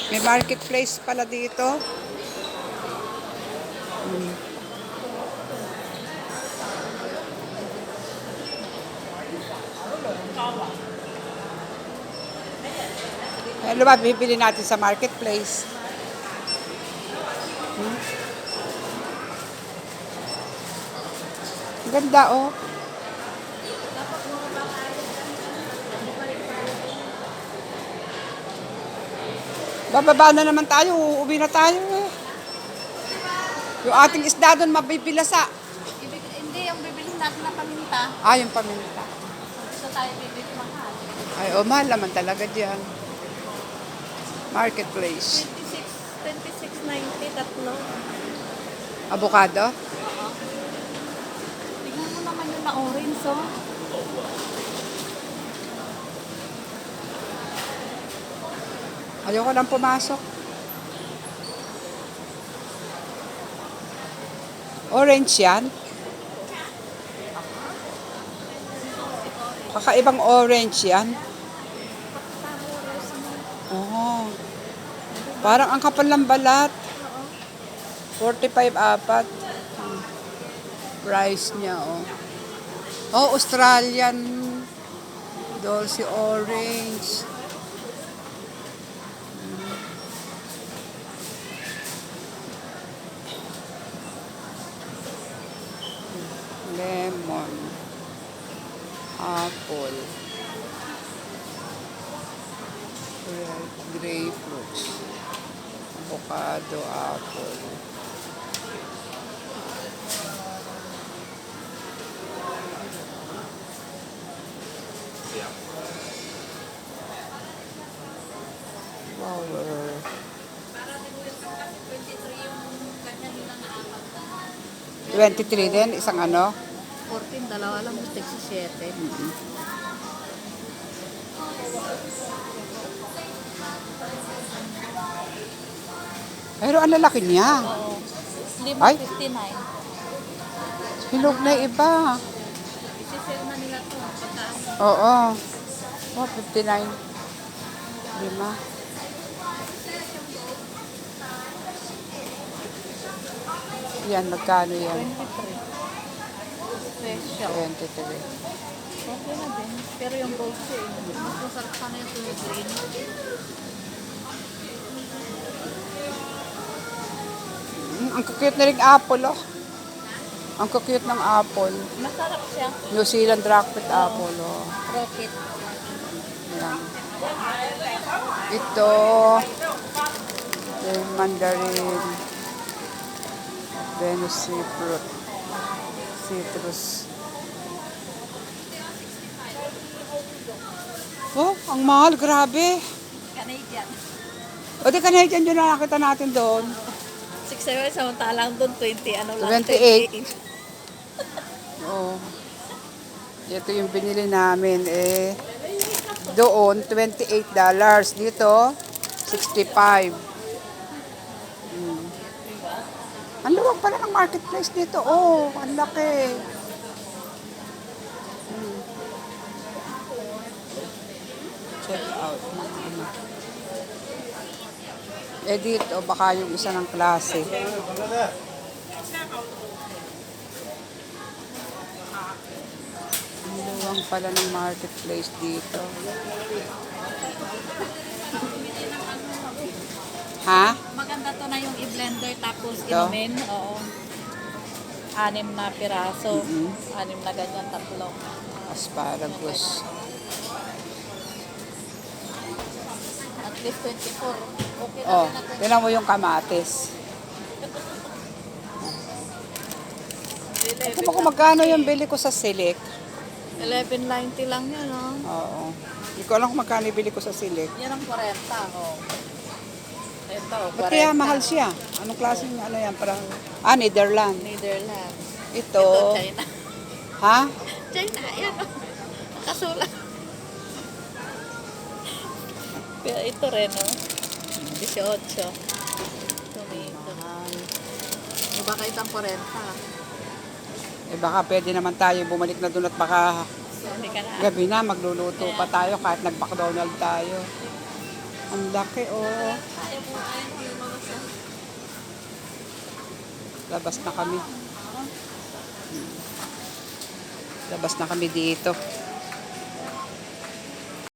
May marketplace pala dito. Ano ba bibili natin sa marketplace? Ang ganda oh. Bababa na naman tayo, uuwi na tayo eh. Yung ating isda doon mabibilasa. Hindi, yung bibili natin na paminta. Ah, yung paminta. Gusto tayo bibili mahal. Ay, oh, mahal naman talaga dyan. Marketplace. 26.90 tatlo. Avocado? Oo. Tignan mo naman yung na-orange, oh. Ayoko nang pumasok. Orange yan. Kakaibang orange yan. Oh. Parang ang kapal ng balat. 45 apat. Price niya, oh. Oh, Australian Dolce Orange. Lemon. Apple. Grapefruits. Avocado, apple. Flower. 23 din, isang ano? 14, dalawa lang, gusto 7. Pero ang lalaki niya. Oo. Ay. 59. Hinog na yung iba. Isi-sell na nila to. Pagkaan. Oo. Oh, 59. Lima. Yan, magkano yan? 23. Special. 23. Okay na din. Pero yung gold ko eh. Mas masarap sana yung kulay green. Ang cute na rin apple, oh. Ang cute ng apple. Masarap siya. New Zealand rockpit apple, oh. Rocket. Yan. Ito, yung mandarin, Venus fruit, citrus. Oh, ang mahal, grabe. Canadian. O di Canadian yun na nakita natin doon. 6 samantalang doon 20. Ano lang? 28. Oh. Ito yung binili namin eh. Doon, $28. Dito, 65. Ang luwag pala ng marketplace dito. Oh, ang laki. Check out. Eh dito, baka yung isa ng klase. Ang luwang pala ng marketplace dito. Ha? Maganda to na yung i-blender tapos Ito? inumin. Oo. 6 na piraso. 6 na ganyan, tatlo. Asparagus. At least 24. Okay na Oh, rin na tinan mo yung kamatis. Ito mo kung magkano yung bili ko sa Silik. 11.90 lang yan, oh. Oo. Hindi ko alam kung magkano yung bili ko sa Silik. Yan ang 40, oh. Ito, 40. Ba't kaya mahal siya? Anong klase niya? Ano yan? Parang, Netherlands. Netherlands. Ito. Ito, China. Ha? China, yan, oh. Nakasulat. Pero ito rin, oh. 18. Tomato. Baka itang 40. Eh baka pwede naman tayo bumalik na doon at baka Hindi ka na. gabi na magluluto pa tayo kahit nag-McDonald tayo. Ang laki, oh. Labas na kami. Labas na kami dito.